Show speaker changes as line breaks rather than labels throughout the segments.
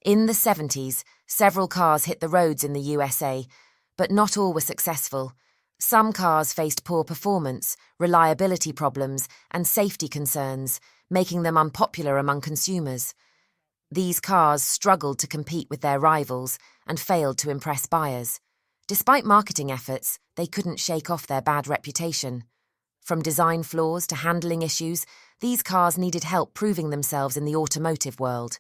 In the 70s, several cars hit the roads in the USA, but not all were successful. Some cars faced poor performance, reliability problems, and safety concerns, making them unpopular among consumers. These cars struggled to compete with their rivals and failed to impress buyers. Despite marketing efforts, they couldn't shake off their bad reputation. From design flaws to handling issues, these cars needed help proving themselves in the automotive world.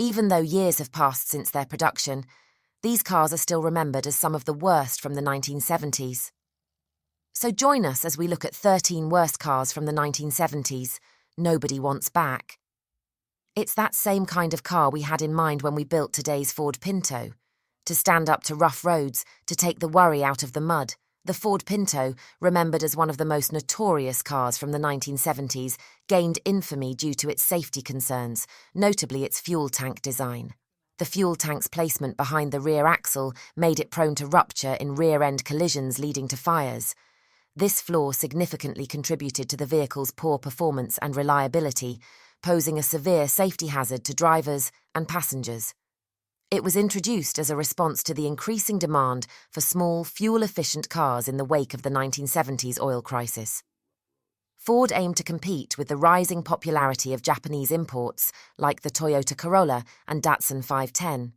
Even though years have passed since their production, these cars are still remembered as some of the worst from the 1970s. So join us as we look at 13 worst cars from the 1970s, nobody wants back. It's that same kind of car we had in mind when we built today's Ford Pinto. To stand up to rough roads, to take the worry out of the mud, the Ford Pinto, remembered as one of the most notorious cars from the 1970s, gained infamy due to its safety concerns, notably its fuel tank design. The fuel tank's placement behind the rear axle made it prone to rupture in rear-end collisions leading to fires. This flaw significantly contributed to the vehicle's poor performance and reliability, posing a severe safety hazard to drivers and passengers. It was introduced as a response to the increasing demand for small, fuel-efficient cars in the wake of the 1970s oil crisis. Ford aimed to compete with the rising popularity of Japanese imports like the Toyota Corolla and Datsun 510.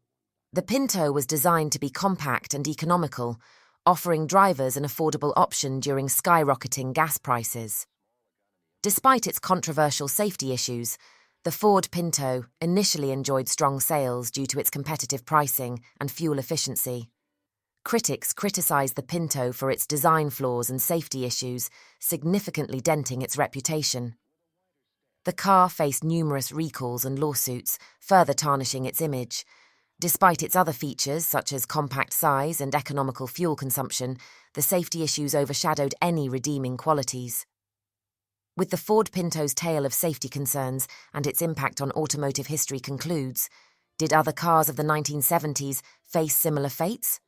The Pinto was designed to be compact and economical, offering drivers an affordable option during skyrocketing gas prices. Despite its controversial safety issues, the Ford Pinto initially enjoyed strong sales due to its competitive pricing and fuel efficiency. Critics criticized the Pinto for its design flaws and safety issues, significantly denting its reputation. The car faced numerous recalls and lawsuits, further tarnishing its image. Despite its other features, such as compact size and economical fuel consumption, the safety issues overshadowed any redeeming qualities. With the Ford Pinto's tale of safety concerns and its impact on automotive history concludes, did other cars of the 1970s face similar fates?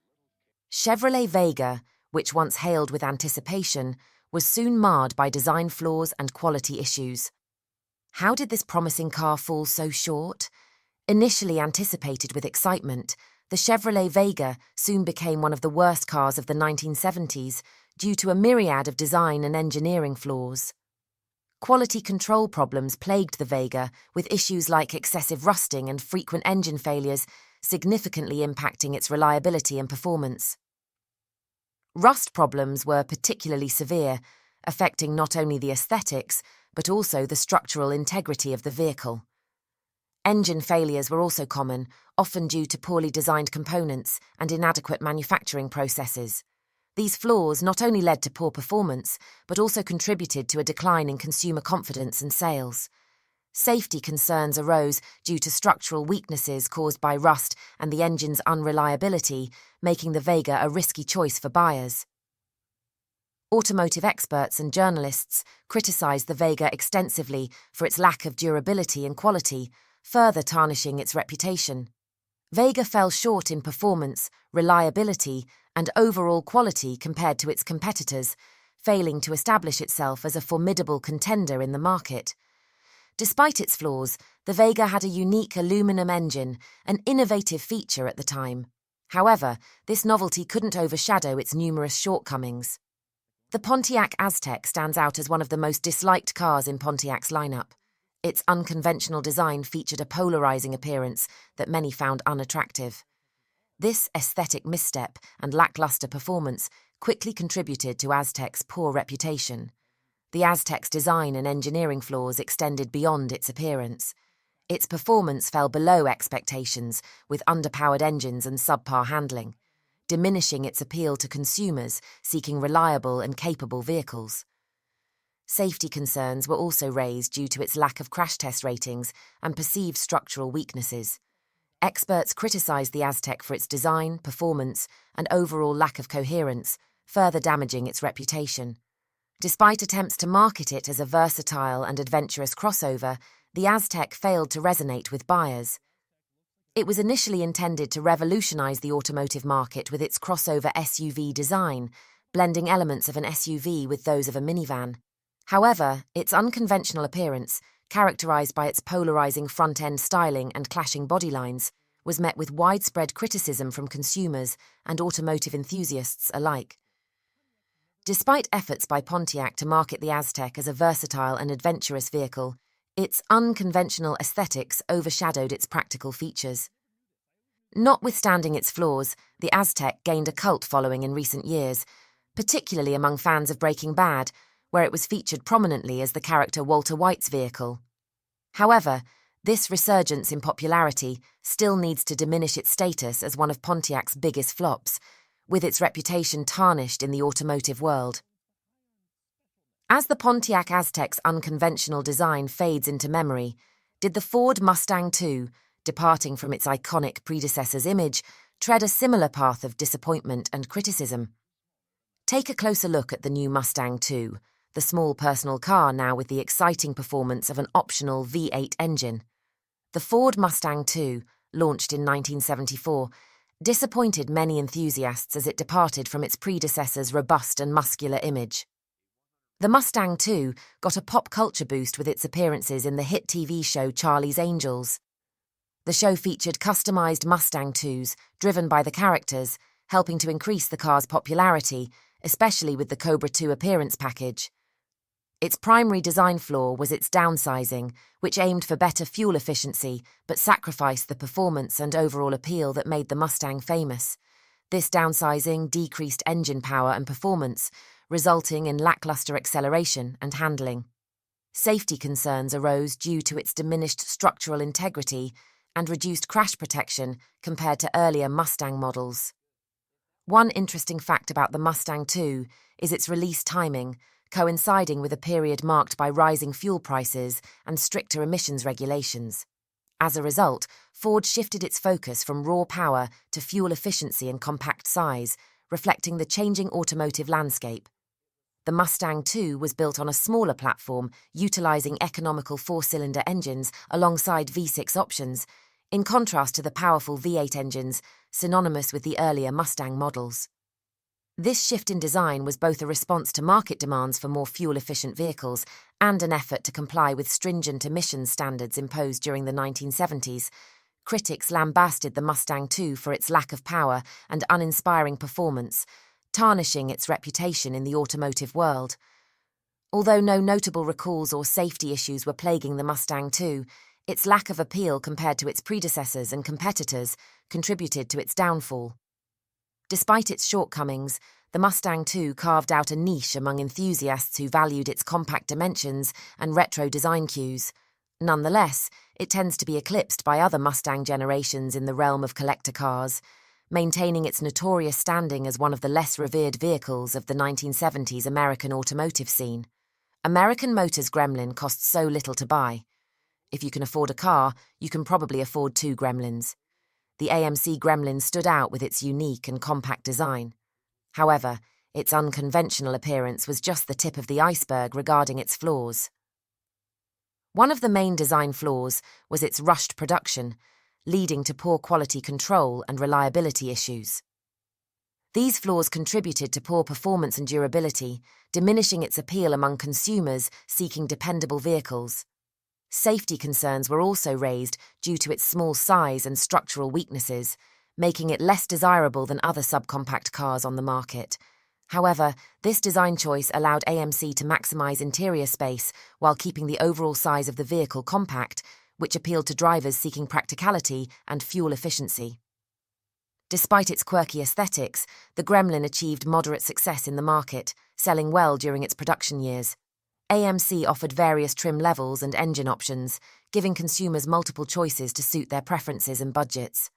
Chevrolet Vega, which once hailed with anticipation, was soon marred by design flaws and quality issues. How did this promising car fall so short? Initially anticipated with excitement, the Chevrolet Vega soon became one of the worst cars of the 1970s due to a myriad of design and engineering flaws. Quality control problems plagued the Vega, with issues like excessive rusting and frequent engine failures significantly impacting its reliability and performance. Rust problems were particularly severe, affecting not only the aesthetics, but also the structural integrity of the vehicle. Engine failures were also common, often due to poorly designed components and inadequate manufacturing processes. These flaws not only led to poor performance, but also contributed to a decline in consumer confidence and sales. Safety concerns arose due to structural weaknesses caused by rust and the engine's unreliability, making the Vega a risky choice for buyers. Automotive experts and journalists criticized the Vega extensively for its lack of durability and quality, further tarnishing its reputation. Vega fell short in performance, reliability, and overall quality compared to its competitors, failing to establish itself as a formidable contender in the market. Despite its flaws, the Vega had a unique aluminum engine, an innovative feature at the time. However, this novelty couldn't overshadow its numerous shortcomings. The Pontiac Aztek stands out as one of the most disliked cars in Pontiac's lineup. Its unconventional design featured a polarizing appearance that many found unattractive. This aesthetic misstep and lackluster performance quickly contributed to Aztek's poor reputation. The Aztek's design and engineering flaws extended beyond its appearance. Its performance fell below expectations, with underpowered engines and subpar handling, diminishing its appeal to consumers seeking reliable and capable vehicles. Safety concerns were also raised due to its lack of crash test ratings and perceived structural weaknesses. Experts criticized the Aztek for its design, performance, and overall lack of coherence, further damaging its reputation. Despite attempts to market it as a versatile and adventurous crossover, the Aztek failed to resonate with buyers. It was initially intended to revolutionize the automotive market with its crossover SUV design, blending elements of an SUV with those of a minivan. However, its unconventional appearance, characterized by its polarizing front-end styling and clashing bodylines, was met with widespread criticism from consumers and automotive enthusiasts alike. Despite efforts by Pontiac to market the Aztek as a versatile and adventurous vehicle, its unconventional aesthetics overshadowed its practical features. Notwithstanding its flaws, the Aztek gained a cult following in recent years, particularly among fans of Breaking Bad, where it was featured prominently as the character Walter White's vehicle. However, this resurgence in popularity still needs to diminish its status as one of Pontiac's biggest flops, with its reputation tarnished in the automotive world. As the Pontiac Aztek's unconventional design fades into memory, did the Ford Mustang II, departing from its iconic predecessor's image, tread a similar path of disappointment and criticism? Take a closer look at the new Mustang II, the small personal car now with the exciting performance of an optional V8 engine. The Ford Mustang II, launched in 1974, disappointed many enthusiasts as it departed from its predecessor's robust and muscular image. The Mustang II got a pop culture boost with its appearances in the hit TV show Charlie's Angels. The show featured customized Mustang IIs, driven by the characters, helping to increase the car's popularity, especially with the Cobra II appearance package. Its primary design flaw was its downsizing, which aimed for better fuel efficiency but sacrificed the performance and overall appeal that made the Mustang famous. This downsizing decreased engine power and performance, resulting in lackluster acceleration and handling. Safety concerns arose due to its diminished structural integrity and reduced crash protection compared to earlier Mustang models. One interesting fact about the Mustang II is its release timing, coinciding with a period marked by rising fuel prices and stricter emissions regulations. As a result, Ford shifted its focus from raw power to fuel efficiency and compact size, reflecting the changing automotive landscape. The Mustang II was built on a smaller platform, utilizing economical four-cylinder engines alongside V6 options, in contrast to the powerful V8 engines synonymous with the earlier Mustang models. This shift in design was both a response to market demands for more fuel-efficient vehicles and an effort to comply with stringent emissions standards imposed during the 1970s. Critics lambasted the Mustang II for its lack of power and uninspiring performance, tarnishing its reputation in the automotive world. Although no notable recalls or safety issues were plaguing the Mustang II, its lack of appeal compared to its predecessors and competitors contributed to its downfall. Despite its shortcomings, the Mustang II carved out a niche among enthusiasts who valued its compact dimensions and retro design cues. Nonetheless, it tends to be eclipsed by other Mustang generations in the realm of collector cars, maintaining its notorious standing as one of the less revered vehicles of the 1970s American automotive scene. American Motors Gremlin costs so little to buy. If you can afford a car, you can probably afford two Gremlins. The AMC Gremlin stood out with its unique and compact design. However, its unconventional appearance was just the tip of the iceberg regarding its flaws. One of the main design flaws was its rushed production, leading to poor quality control and reliability issues. These flaws contributed to poor performance and durability, diminishing its appeal among consumers seeking dependable vehicles. Safety concerns were also raised due to its small size and structural weaknesses, making it less desirable than other subcompact cars on the market. However, this design choice allowed AMC to maximize interior space while keeping the overall size of the vehicle compact, which appealed to drivers seeking practicality and fuel efficiency. Despite its quirky aesthetics, the Gremlin achieved moderate success in the market, selling well during its production years. AMC offered various trim levels and engine options, giving consumers multiple choices to suit their preferences and budgets.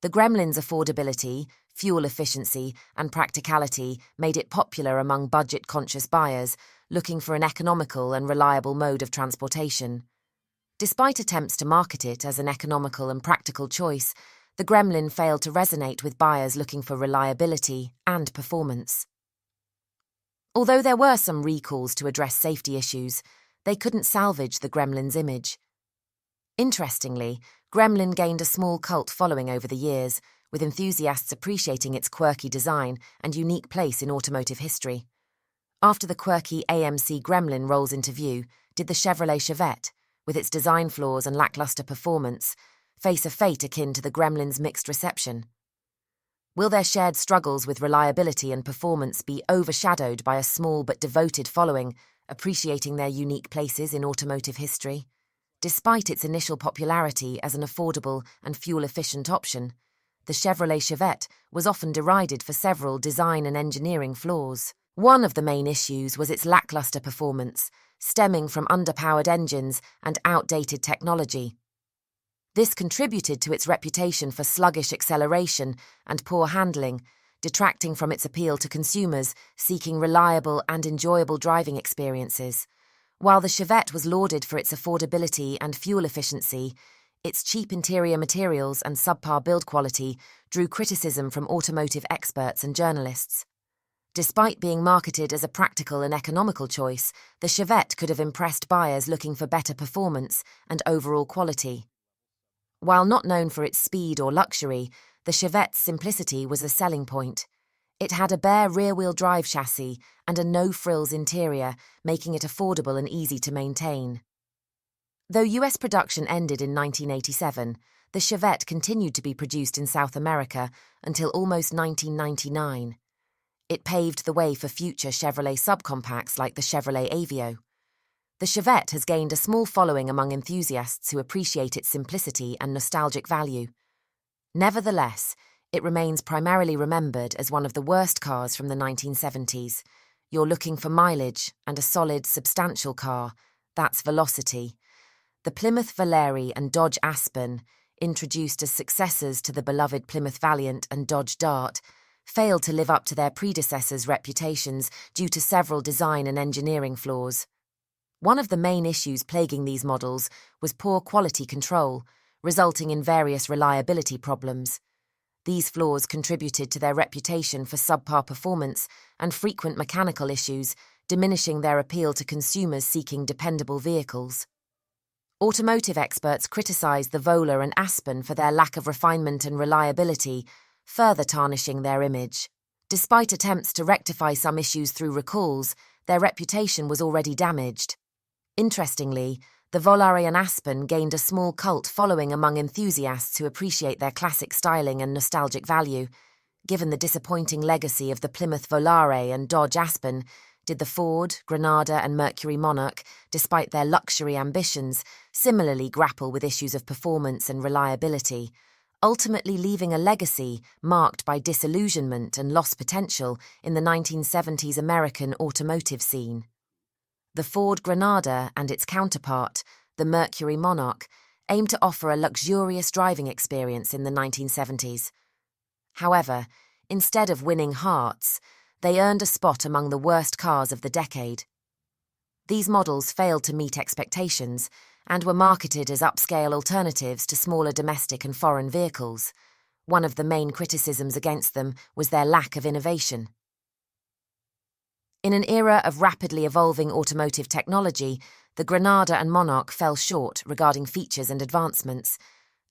The Gremlin's affordability, fuel efficiency, and practicality made it popular among budget-conscious buyers looking for an economical and reliable mode of transportation. Despite attempts to market it as an economical and practical choice, the Gremlin failed to resonate with buyers looking for reliability and performance. Although there were some recalls to address safety issues, they couldn't salvage the Gremlin's image. Interestingly, Gremlin gained a small cult following over the years, with enthusiasts appreciating its quirky design and unique place in automotive history. After the quirky AMC Gremlin rolls into view, did the Chevrolet Chevette, with its design flaws and lackluster performance, face a fate akin to the Gremlins' mixed reception? Will their shared struggles with reliability and performance be overshadowed by a small but devoted following, appreciating their unique places in automotive history? Despite its initial popularity as an affordable and fuel-efficient option, the Chevrolet Chevette was often derided for several design and engineering flaws. One of the main issues was its lackluster performance, stemming from underpowered engines and outdated technology. This contributed to its reputation for sluggish acceleration and poor handling, detracting from its appeal to consumers seeking reliable and enjoyable driving experiences. While the Chevette was lauded for its affordability and fuel efficiency, its cheap interior materials and subpar build quality drew criticism from automotive experts and journalists. Despite being marketed as a practical and economical choice, the Chevette could have impressed buyers looking for better performance and overall quality. While not known for its speed or luxury, the Chevette's simplicity was a selling point. It had a bare rear-wheel drive chassis and a no-frills interior, making it affordable and easy to maintain. Though US production ended in 1987, the Chevette continued to be produced in South America until almost 1999. It paved the way for future Chevrolet subcompacts like the Chevrolet Aveo. The Chevette has gained a small following among enthusiasts who appreciate its simplicity and nostalgic value. Nevertheless, it remains primarily remembered as one of the worst cars from the 1970s. You're looking for mileage and a solid, substantial car. That's velocity. The Plymouth Valere and Dodge Aspen, introduced as successors to the beloved Plymouth Valiant and Dodge Dart, failed to live up to their predecessors' reputations due to several design and engineering flaws. One of the main issues plaguing these models was poor quality control, resulting in various reliability problems. These flaws contributed to their reputation for subpar performance and frequent mechanical issues, diminishing their appeal to consumers seeking dependable vehicles. Automotive experts criticized the Vola and Aspen for their lack of refinement and reliability, further tarnishing their image. Despite attempts to rectify some issues through recalls, their reputation was already damaged. Interestingly, the Volare and Aspen gained a small cult following among enthusiasts who appreciate their classic styling and nostalgic value. Given the disappointing legacy of the Plymouth Volare and Dodge Aspen, did the Ford, Granada and Mercury Monarch, despite their luxury ambitions, similarly grapple with issues of performance and reliability, ultimately leaving a legacy marked by disillusionment and lost potential in the 1970s American automotive scene. The Ford Granada and its counterpart, the Mercury Monarch, aimed to offer a luxurious driving experience in the 1970s. However, instead of winning hearts, they earned a spot among the worst cars of the decade. These models failed to meet expectations and were marketed as upscale alternatives to smaller domestic and foreign vehicles. One of the main criticisms against them was their lack of innovation. In an era of rapidly evolving automotive technology, the Granada and Monarch fell short regarding features and advancements.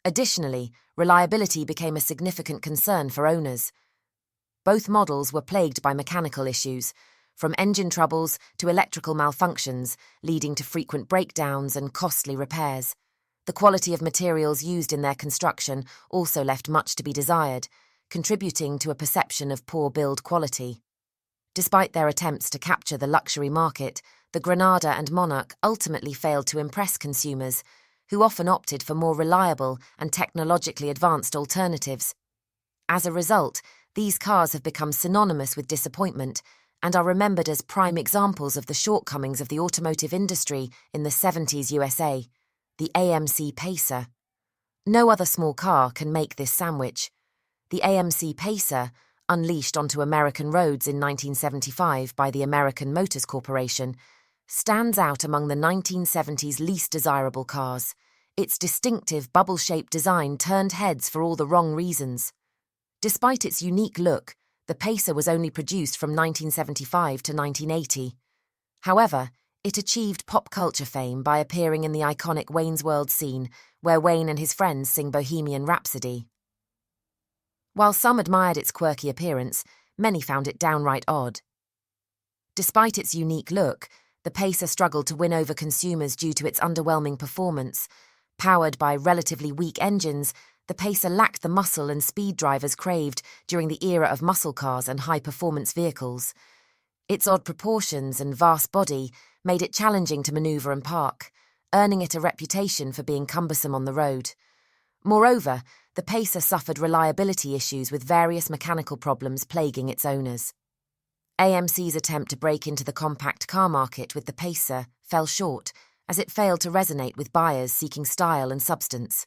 Additionally, reliability became a significant concern for owners. Both models were plagued by mechanical issues, from engine troubles to electrical malfunctions, leading to frequent breakdowns and costly repairs. The quality of materials used in their construction also left much to be desired, contributing to a perception of poor build quality. Despite their attempts to capture the luxury market, the Granada and Monarch ultimately failed to impress consumers, who often opted for more reliable and technologically advanced alternatives. As a result, these cars have become synonymous with disappointment and are remembered as prime examples of the shortcomings of the automotive industry in the 70s USA, the AMC Pacer. No other small car can make this sandwich. The AMC Pacer, unleashed onto American roads in 1975 by the American Motors Corporation, stands out among the 1970s least desirable cars. Its distinctive bubble-shaped design turned heads for all the wrong reasons. Despite its unique look, the Pacer was only produced from 1975 to 1980. However, it achieved pop culture fame by appearing in the iconic Wayne's World scene, where Wayne and his friends sing Bohemian Rhapsody. While some admired its quirky appearance, many found it downright odd. Despite its unique look, the Pacer struggled to win over consumers due to its underwhelming performance, Powered by relatively weak engines, the Pacer lacked the muscle and speed drivers craved during the era of muscle cars and high-performance vehicles. Its odd proportions and vast body made it challenging to maneuver and park, earning it a reputation for being cumbersome on the road. Moreover, the Pacer suffered reliability issues with various mechanical problems plaguing its owners. AMC's attempt to break into the compact car market with the Pacer fell short, as it failed to resonate with buyers seeking style and substance.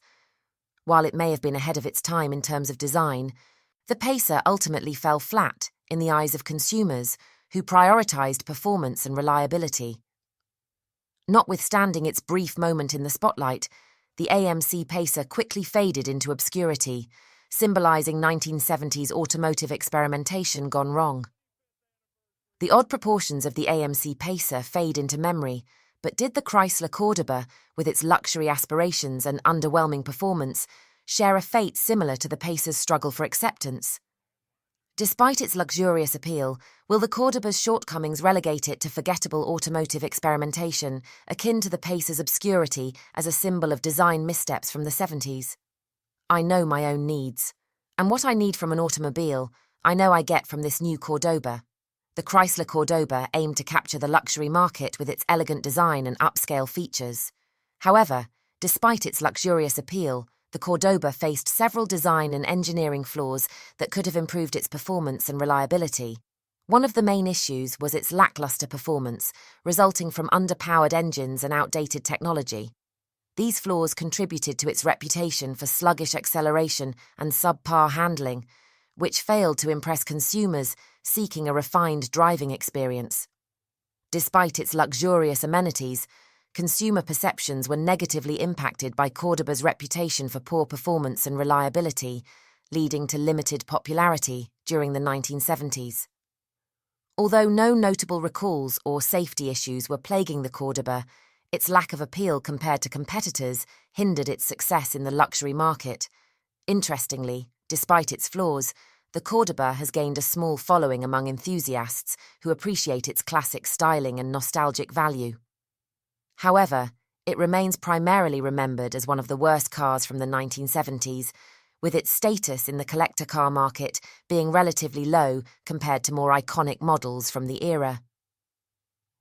While it may have been ahead of its time in terms of design, the Pacer ultimately fell flat in the eyes of consumers who prioritized performance and reliability. Notwithstanding its brief moment in the spotlight, the AMC Pacer quickly faded into obscurity, symbolizing 1970s automotive experimentation gone wrong. The odd proportions of the AMC Pacer fade into memory, but did the Chrysler Cordoba, with its luxury aspirations and underwhelming performance, share a fate similar to the Pacer's struggle for acceptance? Despite its luxurious appeal, will the Cordoba's shortcomings relegate it to forgettable automotive experimentation, akin to the Pacer's obscurity as a symbol of design missteps from the 70s? I know my own needs, and what I need from an automobile, I know I get from this new Cordoba. The Chrysler Cordoba aimed to capture the luxury market with its elegant design and upscale features. However, despite its luxurious appeal, the Cordoba faced several design and engineering flaws that could have improved its performance and reliability. One of the main issues was its lackluster performance, resulting from underpowered engines and outdated technology. These flaws contributed to its reputation for sluggish acceleration and subpar handling, which failed to impress consumers seeking a refined driving experience. Despite its luxurious amenities, consumer perceptions were negatively impacted by Cordoba's reputation for poor performance and reliability, leading to limited popularity during the 1970s. Although no notable recalls or safety issues were plaguing the Cordoba, its lack of appeal compared to competitors hindered its success in the luxury market. Interestingly, despite its flaws, the Cordoba has gained a small following among enthusiasts who appreciate its classic styling and nostalgic value. However, it remains primarily remembered as one of the worst cars from the 1970s, with its status in the collector car market being relatively low compared to more iconic models from the era.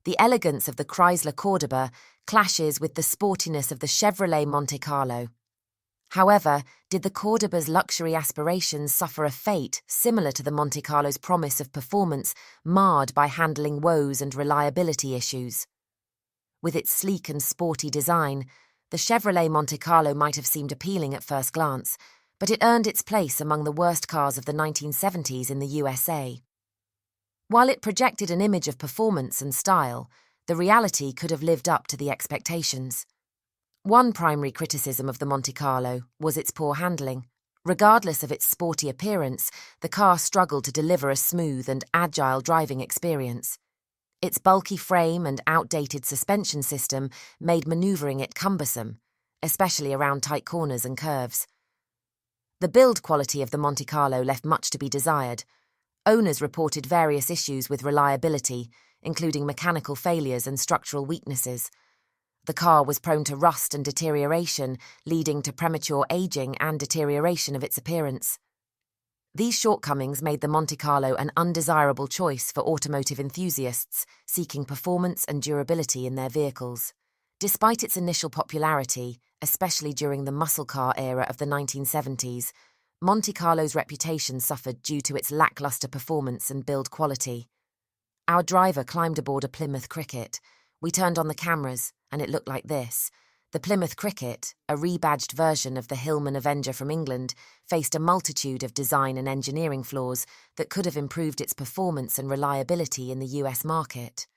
The elegance of the Chrysler Cordoba clashes with the sportiness of the Chevrolet Monte Carlo. However, did the Cordoba's luxury aspirations suffer a fate similar to the Monte Carlo's promise of performance, marred by handling woes and reliability issues? With its sleek and sporty design, the Chevrolet Monte Carlo might have seemed appealing at first glance, but it earned its place among the worst cars of the 1970s in the USA. While it projected an image of performance and style, the reality could have lived up to the expectations. One primary criticism of the Monte Carlo was its poor handling. Regardless of its sporty appearance, the car struggled to deliver a smooth and agile driving experience. Its bulky frame and outdated suspension system made maneuvering it cumbersome, especially around tight corners and curves. The build quality of the Monte Carlo left much to be desired. Owners reported various issues with reliability, including mechanical failures and structural weaknesses. The car was prone to rust and deterioration, leading to premature aging and deterioration of its appearance. These shortcomings made the Monte Carlo an undesirable choice for automotive enthusiasts seeking performance and durability in their vehicles. Despite its initial popularity, especially during the muscle car era of the 1970s, Monte Carlo's reputation suffered due to its lackluster performance and build quality. Our driver climbed aboard a Plymouth Cricket. We turned on the cameras, and it looked like this. The Plymouth Cricket, a rebadged version of the Hillman Avenger from England, faced a multitude of design and engineering flaws that could have improved its performance and reliability in the US market.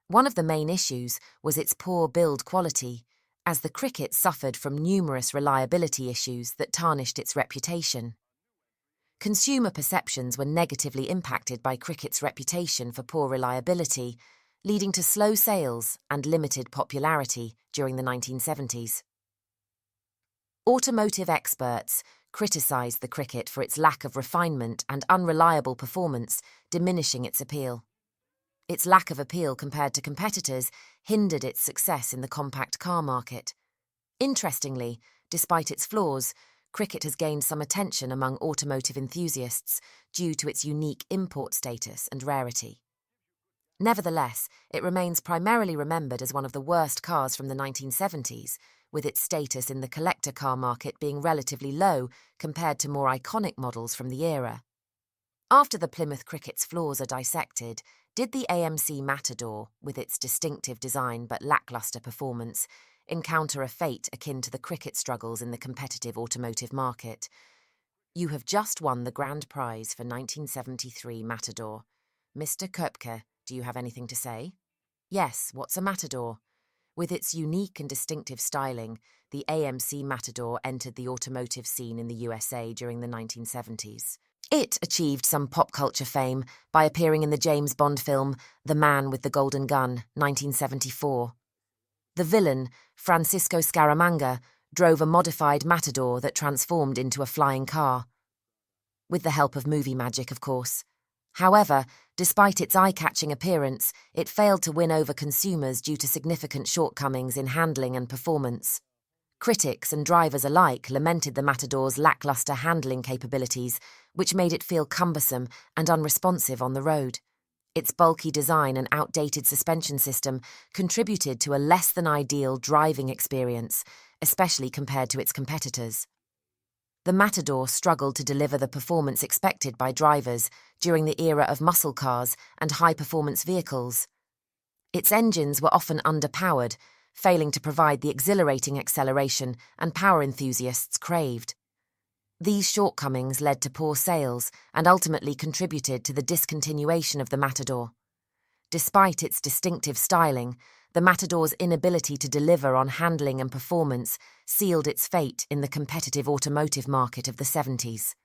One of the main issues was its poor build quality, as the Cricket suffered from numerous reliability issues that tarnished its reputation. Consumer perceptions were negatively impacted by Cricket's reputation for poor reliability, leading to slow sales and limited popularity during the 1970s. Automotive experts criticised the Cricket for its lack of refinement and unreliable performance, diminishing its appeal. Its lack of appeal compared to competitors hindered its success in the compact car market. Interestingly, despite its flaws, Cricket has gained some attention among automotive enthusiasts due to its unique import status and rarity. Nevertheless, it remains primarily remembered as one of the worst cars from the 1970s, with its status in the collector car market being relatively low compared to more iconic models from the era. After the Plymouth Cricket's flaws are dissected, did the AMC Matador, with its distinctive design but lackluster performance, encounter a fate akin to the Cricket struggles in the competitive automotive market? You have just won the grand prize for 1973 Matador. Mr. Köpke, do you have anything to say? Yes, what's a Matador? With its unique and distinctive styling, the AMC Matador entered the automotive scene in the USA during the 1970s. It achieved some pop culture fame by appearing in the James Bond film The Man with the Golden Gun, 1974. The villain, Francisco Scaramanga, drove a modified Matador that transformed into a flying car. With the help of movie magic, of course. However, despite its eye-catching appearance, it failed to win over consumers due to significant shortcomings in handling and performance. Critics and drivers alike lamented the Matador's lackluster handling capabilities, which made it feel cumbersome and unresponsive on the road. Its bulky design and outdated suspension system contributed to a less-than-ideal driving experience, especially compared to its competitors. The Matador struggled to deliver the performance expected by drivers during the era of muscle cars and high-performance vehicles. Its engines were often underpowered, failing to provide the exhilarating acceleration and power enthusiasts craved. These shortcomings led to poor sales and ultimately contributed to the discontinuation of the Matador. Despite its distinctive styling, the Matador's inability to deliver on handling and performance sealed its fate in the competitive automotive market of the 70s.